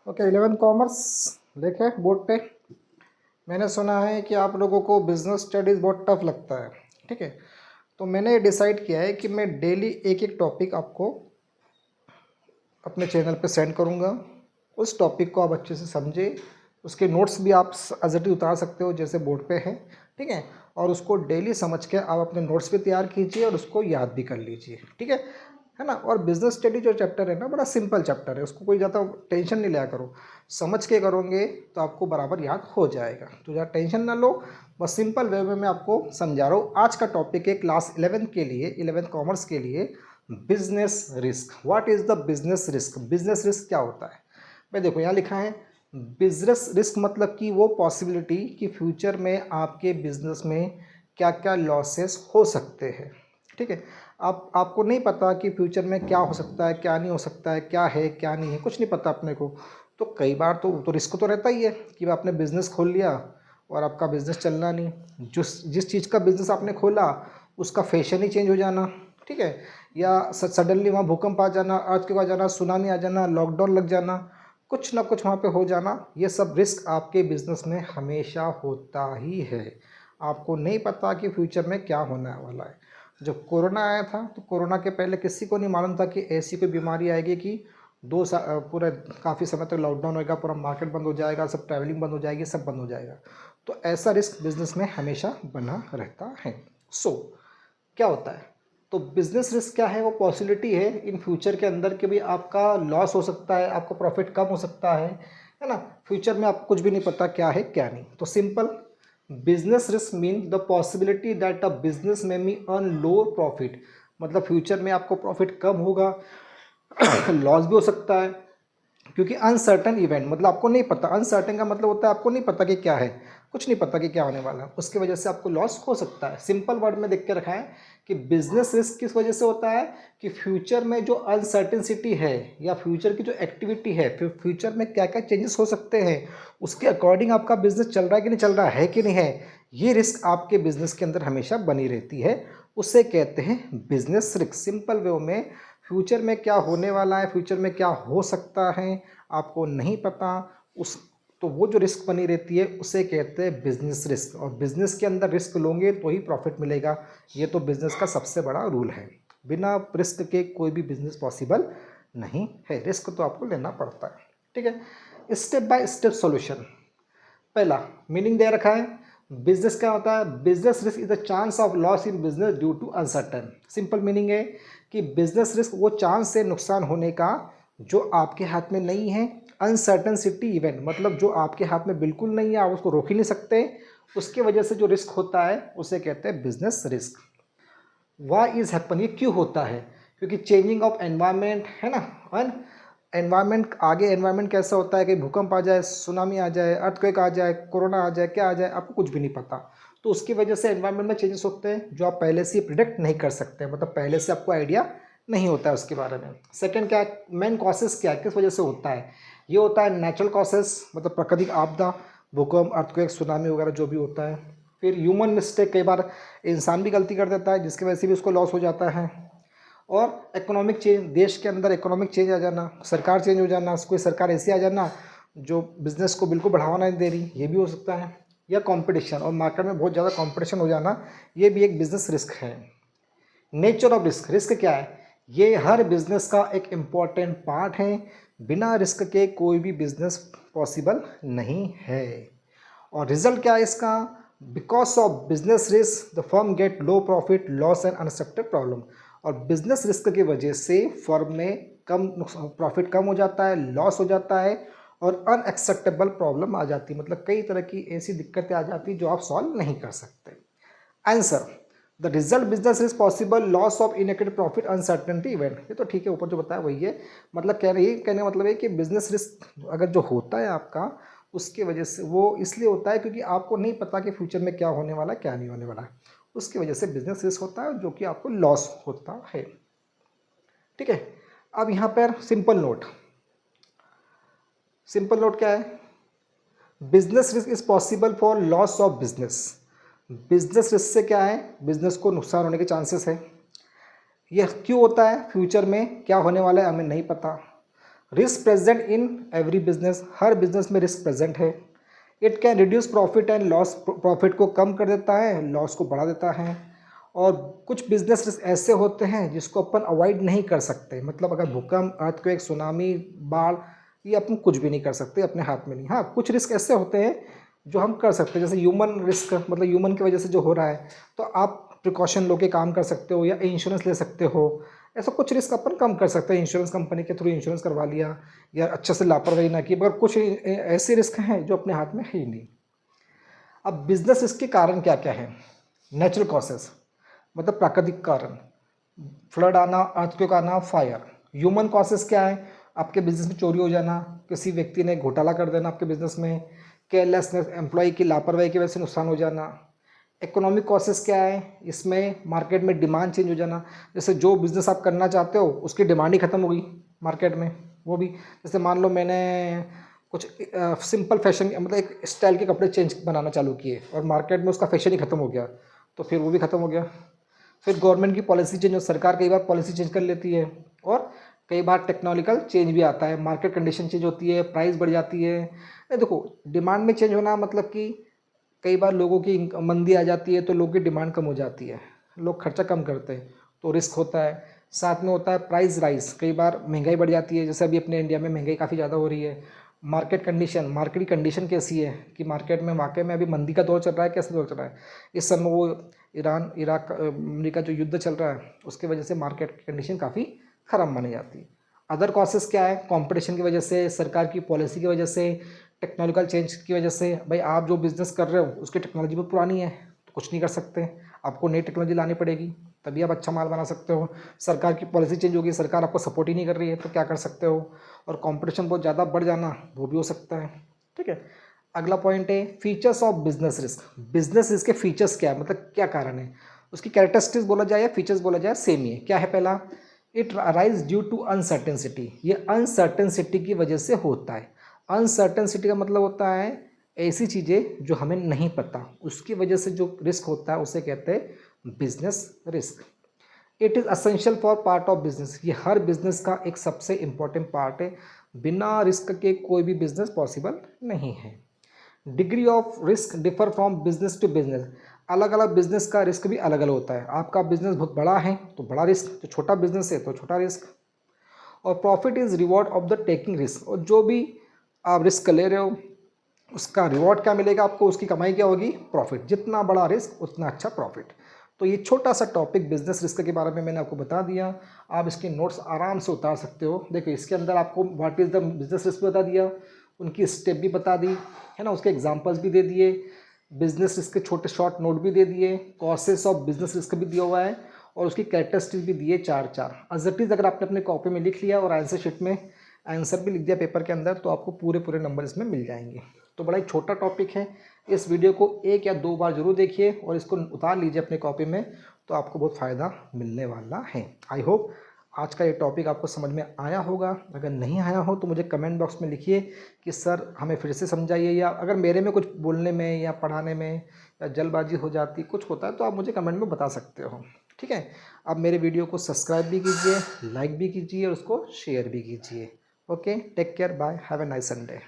Okay, 11th commerce देखे board पे। मैंने सुना है कि आप लोगों को बिजनेस स्टडीज़ बहुत टफ लगता है, ठीक है। तो मैंने डिसाइड किया है कि मैं डेली एक एक टॉपिक आपको अपने चैनल पे सेंड करूँगा। उस टॉपिक को आप अच्छे से समझें, उसके नोट्स भी आप एज इट इज़ उतार सकते हो जैसे बोर्ड पे है, ठीक है। और उसको डेली समझ के आप अपने नोट्स भी तैयार कीजिए और उसको याद भी कर लीजिए, ठीक है ना। और बिजनेस स्टडी जो चैप्टर है ना, बड़ा सिंपल चैप्टर है, उसको कोई ज़्यादा टेंशन नहीं लिया करो। समझ के करोगे तो आपको बराबर याद हो जाएगा, तो ज़्यादा टेंशन ना लो। बस सिंपल वे में मैं आपको समझा रहा हूँ। आज का टॉपिक है क्लास 11 के लिए, 11th कॉमर्स के लिए, business risk. What is the business risk? Business risk क्या होता है भाई? देखो यहाँ लिखा है बिजनेस रिस्क मतलब कि वो पॉसिबिलिटी कि फ्यूचर में आपके बिजनेस में क्या क्या लॉसेस हो सकते हैं, ठीक है। आपको नहीं पता कि फ्यूचर में क्या हो सकता है, क्या नहीं हो सकता है, क्या है क्या नहीं है, कुछ नहीं पता अपने को। तो कई बार तो रिस्क तो रहता ही है कि आपने बिज़नेस खोल लिया और आपका बिज़नेस चलना नहीं। जिस चीज़ का बिज़नेस आपने खोला उसका फैशन ही चेंज हो जाना, ठीक है। या सडनली वहाँ भूकंप आ जाना, अर्थक्वेक आ जाना, सुनामी आ जाना, लॉकडाउन लग जाना, कुछ ना कुछ वहाँ पे हो जाना। ये सब रिस्क आपके बिज़नेस में हमेशा होता ही है। आपको नहीं पता कि फ्यूचर में क्या होने वाला है। जब कोरोना आया था तो कोरोना के पहले किसी को नहीं मालूम था कि ऐसी कोई बीमारी आएगी कि पूरे काफ़ी समय तक लॉकडाउन होएगा, पूरा मार्केट बंद हो जाएगा, सब ट्रैवलिंग बंद हो जाएगी, सब बंद हो जाएगा। तो ऐसा रिस्क बिजनेस में हमेशा बना रहता है। क्या होता है? तो बिजनेस रिस्क क्या है? वो पॉसिबिलिटी है इन फ्यूचर के अंदर कि भाई आपका लॉस हो सकता है, आपका प्रॉफिट कम हो सकता है ना। फ्यूचर में आपको कुछ भी नहीं पता क्या है क्या नहीं। तो simple, business risk mean the possibility that a business में मी अर्न लोअर प्रॉफिट। मतलब फ्यूचर में आपको प्रॉफिट कम होगा, लॉस भी हो सकता है, क्योंकि अनसर्टन इवेंट मतलब आपको नहीं पता। अनसर्टन का मतलब होता है आपको नहीं पता कि क्या है, कुछ नहीं पता कि क्या होने वाला है, उसकी वजह से आपको लॉस हो सकता है। सिंपल वर्ड में देख के रखा है कि बिजनेस रिस्क किस वजह से होता है कि फ्यूचर में जो अनसर्टेनिटी है या फ्यूचर की जो एक्टिविटी है, फिर फ्यूचर में क्या क्या चेंजेस हो सकते हैं, उसके अकॉर्डिंग आपका बिजनेस चल रहा है कि नहीं चल रहा है कि नहीं है, ये रिस्क आपके बिजनेस के अंदर हमेशा बनी रहती है। उसे कहते हैं बिजनेस रिस्क। सिंपल वे में फ्यूचर में क्या होने वाला है, फ्यूचर में क्या हो सकता है, आपको नहीं पता। उस तो वो जो रिस्क बनी रहती है उसे कहते हैं बिजनेस रिस्क। और बिजनेस के अंदर रिस्क लोगे तो ही प्रॉफिट मिलेगा। ये तो बिजनेस का सबसे बड़ा रूल है। बिना रिस्क के कोई भी बिजनेस पॉसिबल नहीं है। रिस्क तो आपको लेना पड़ता है, ठीक है। Step by step solution. पहला मीनिंग दे रखा है, बिजनेस क्या होता है? Business risk is the chance of loss in business due to uncertain. Simple meaning है कि बिजनेस रिस्क वो चांस है नुकसान होने का जो आपके हाथ में नहीं है। अनसर्टनसिटी इवेंट मतलब जो आपके हाथ में बिल्कुल नहीं है, आप उसको रोक ही नहीं सकते, उसके वजह से जो रिस्क होता है उसे कहते हैं business risk. Why is happen, ये क्यों होता है? क्योंकि चेंजिंग ऑफ एनवायरनमेंट है ना। एनवायरनमेंट, आगे एनवायरनमेंट कैसा होता है कि भूकंप आ जाए, सुनामी आ जाए, अर्थक्वेक आ जाए, कोरोना आ जाए, क्या आ जाए, आपको कुछ भी नहीं पता। तो उसकी वजह से एनवायरनमेंट में चेंजेस होते हैं जो आप पहले से प्रिडिक्ट नहीं कर सकते, मतलब पहले से आपको आइडिया नहीं होता है उसके बारे में। सेकंड क्या है, मेन कॉसेस क्या है, किस वजह से होता है? ये होता है नेचुरल कॉसेस, मतलब प्राकृतिक आपदा, भूकंप, अर्थक्वेक, सुनामी वगैरह जो भी होता है। फिर ह्यूमन मिस्टेक, कई बार इंसान भी गलती कर देता है जिसकी वजह से भी उसको लॉस हो जाता है। और इकोनॉमिक चेंज, देश के अंदर इकोनॉमिक चेंज आ जाना, सरकार चेंज हो जाना, कोई सरकार ऐसी आ जाना जो बिजनेस को बिल्कुल बढ़ावा नहीं दे रही, ये भी हो सकता है। या कंपटीशन, और मार्केट में बहुत ज़्यादा कंपटीशन हो जाना, ये भी एक बिजनेस रिस्क है। नेचर ऑफ रिस्क, रिस्क क्या है? ये हर बिजनेस का एक इम्पॉर्टेंट पार्ट है। बिना रिस्क के कोई भी बिजनेस पॉसिबल नहीं है। और रिजल्ट क्या है इसका? Because of business risk the firm get low profit, loss and unexpected problem. और बिजनेस रिस्क की वजह से फर्म में कम प्रॉफिट कम हो जाता है, लॉस हो जाता है और अनएक्सेप्टेबल प्रॉब्लम आ जाती है। मतलब कई तरह की ऐसी दिक्कतें आ जाती हैं जो आप सॉल्व नहीं कर सकते। Answer, the result business is possible, loss of enacted profit, uncertainty event. ये तो ठीक है, ऊपर जो बताया वही है। मतलब कहने का मतलब है कि बिजनेस रिस्क अगर जो होता है आपका, उसके वजह से वो इसलिए होता है क्योंकि आपको नहीं पता कि फ्यूचर में क्या होने वाला है क्या नहीं होने वाला है। उसकी वजह से बिजनेस रिस्क होता है जो कि आपको लॉस होता है, ठीक है। अब यहाँ पर सिंपल नोट, सिंपल नोट क्या है? Business risk is possible for loss of business. Business risk से क्या है? बिजनेस को नुकसान होने के चांसेस है। यह क्यों होता है? फ्यूचर में क्या होने वाला है हमें नहीं पता। Risk present in every business, her business में रिस्क प्रेजेंट है। It can reduce profit and loss, profit को कम कर देता है, लॉस को बढ़ा देता है। और कुछ बिजनेस रिस्क ऐसे होते हैं जिसको अपन अवॉइड नहीं कर सकते, मतलब अगर भूकंप, अर्थक्वेक, सुनामी, बाढ़, ये अपन कुछ भी नहीं कर सकते, अपने हाथ में नहीं। हाँ, कुछ रिस्क ऐसे होते हैं जो हम कर सकते हैं, जैसे ह्यूमन रिस्क, मतलब ह्यूमन की वजह से जो हो रहा है तो आप प्रिकॉशन लो के काम कर सकते हो या इंश्योरेंस ले सकते हो। ऐसा कुछ रिस्क अपन कम कर सकते हैं, इंश्योरेंस कंपनी के थ्रू इंश्योरेंस करवा लिया या अच्छे से लापरवाही ना की, मगर कुछ ऐसे रिस्क हैं जो अपने हाथ में है ही नहीं। अब बिजनेस रिस्क के कारण क्या क्या है? नेचुरल कॉसेस, मतलब प्राकृतिक कारण, फ्लड आना, अर्थक्वेक आना, फायर। ह्यूमन कॉसेस क्या है? आपके बिजनेस में चोरी हो जाना, किसी व्यक्ति ने घोटाला कर देना आपके बिजनेस में, केयरलेसनेस, एम्प्लॉय की लापरवाही की वजह से नुकसान हो जाना। इकोनॉमिक कॉसेस क्या है? इसमें मार्केट में डिमांड चेंज हो जाना, जैसे जो बिज़नेस आप करना चाहते हो उसकी डिमांड ही ख़त्म हो गई मार्केट में। वो भी जैसे मान लो मैंने कुछ सिंपल फैशन, मतलब एक स्टाइल के कपड़े चेंज बनाना चालू किए और मार्केट में उसका फैशन ही ख़त्म हो गया, तो फिर वो भी ख़त्म हो गया। फिर गवर्नमेंट की पॉलिसी चेंज हो, सरकार कई बार पॉलिसी चेंज कर लेती है, और कई बार टेक्नोलॉजिकल चेंज भी आता है, मार्केट कंडीशन चेंज होती है, प्राइस बढ़ जाती है। देखो, डिमांड में चेंज होना मतलब कि कई बार लोगों की मंदी आ जाती है तो लोगों की डिमांड कम हो जाती है, लोग खर्चा कम करते हैं, तो रिस्क होता है। साथ में होता है प्राइस राइज, कई बार महंगाई बढ़ जाती है, जैसे अभी अपने इंडिया में महंगाई काफ़ी ज़्यादा हो रही है। मार्केट कंडीशन, मार्केट की कंडीशन कैसी है कि मार्केट में वाकई में अभी मंदी का दौर चल रहा है, कैसा दौर चल रहा है इस समय? वो ईरान इराक अमेरिका जो युद्ध चल रहा है उसकी वजह से मार्केट की कंडीशन काफ़ी ख़राब मानी जाती है। अदर कॉसेस क्या है? कंपटीशन की वजह से, सरकार की पॉलिसी की वजह से, टेक्नोलॉजिकल चेंज की वजह से। भाई आप जो बिज़नेस कर रहे हो उसकी टेक्नोलॉजी बहुत पुरानी है तो कुछ नहीं कर सकते, आपको नई टेक्नोलॉजी लानी पड़ेगी, तभी आप अच्छा माल बना सकते हो। सरकार की पॉलिसी चेंज होगी, सरकार आपको सपोर्ट ही नहीं कर रही है तो क्या कर सकते हो? और कंपटीशन बहुत ज़्यादा बढ़ जाना, वो भी हो सकता है। ठीक है, अगला पॉइंट है features of business risk. Business risk के फीचर्स क्या है, मतलब क्या कारण है? उसकी कैरेक्टरिस्टिक्स बोला जाए या फीचर्स बोला जाए, सेम ही है। क्या है? पहला, it arise due to uncertainty, ये अनसर्टेनिटी की वजह से होता है। अनसर्टेनिटी का मतलब होता है ऐसी चीज़ें जो हमें नहीं पता, उसकी वजह से जो रिस्क होता है उसे कहते हैं business risk. It is essential for part of business, ये हर बिजनेस का एक सबसे इम्पॉर्टेंट पार्ट है, बिना रिस्क के कोई भी बिजनेस पॉसिबल नहीं है। Degree of risk differ from business to business, अलग अलग बिजनेस का रिस्क भी अलग अलग होता है। आपका बिजनेस बहुत बड़ा है तो बड़ा रिस्क, जो छोटा बिजनेस है तो छोटा रिस्क। और profit is reward of the taking risk, और जो भी आप रिस्क ले रहे हो उसका रिवॉर्ड क्या मिलेगा आपको, उसकी कमाई क्या होगी? प्रॉफिट। जितना बड़ा रिस्क उतना अच्छा प्रॉफिट। तो ये छोटा सा टॉपिक बिजनेस रिस्क के बारे में मैंने आपको बता दिया, आप इसके नोट्स आराम से उतार सकते हो। देखो, इसके अंदर आपको what is the business risk बता दिया, उनकी स्टेप भी बता दी है ना, उसके एग्जांपल्स भी दे दिए, बिजनेस रिस्क के छोटे शॉर्ट नोट भी दे दिए, कॉसेस ऑफ बिजनेस रिस्क भी दिया हुआ है, और उसकी कैरेक्टरिस्टिक भी दिए चार चार। एज इट इज़ अगर आपने अपने कॉपी में लिख लिया और आंसर शीट में आंसर भी लिख दिया पेपर के अंदर, तो आपको पूरे पूरे नंबर इसमें मिल जाएंगे। तो बड़ा ही छोटा टॉपिक है, इस वीडियो को 1 या 2 बार जरूर देखिए और इसको उतार लीजिए अपने कॉपी में, तो आपको बहुत फ़ायदा मिलने वाला है। आई होप आज का ये टॉपिक आपको समझ में आया होगा। अगर नहीं आया हो तो मुझे कमेंट बॉक्स में लिखिए कि सर हमें फिर से समझाइए, या अगर मेरे में कुछ बोलने में या पढ़ाने में या जल्दबाजी हो जाती कुछ होता है तो आप मुझे कमेंट में बता सकते हो। ठीक है, आप मेरे वीडियो को सब्सक्राइब भी कीजिए, लाइक भी कीजिए और उसको शेयर भी कीजिए। Okay, take care, bye, have a nice Sunday.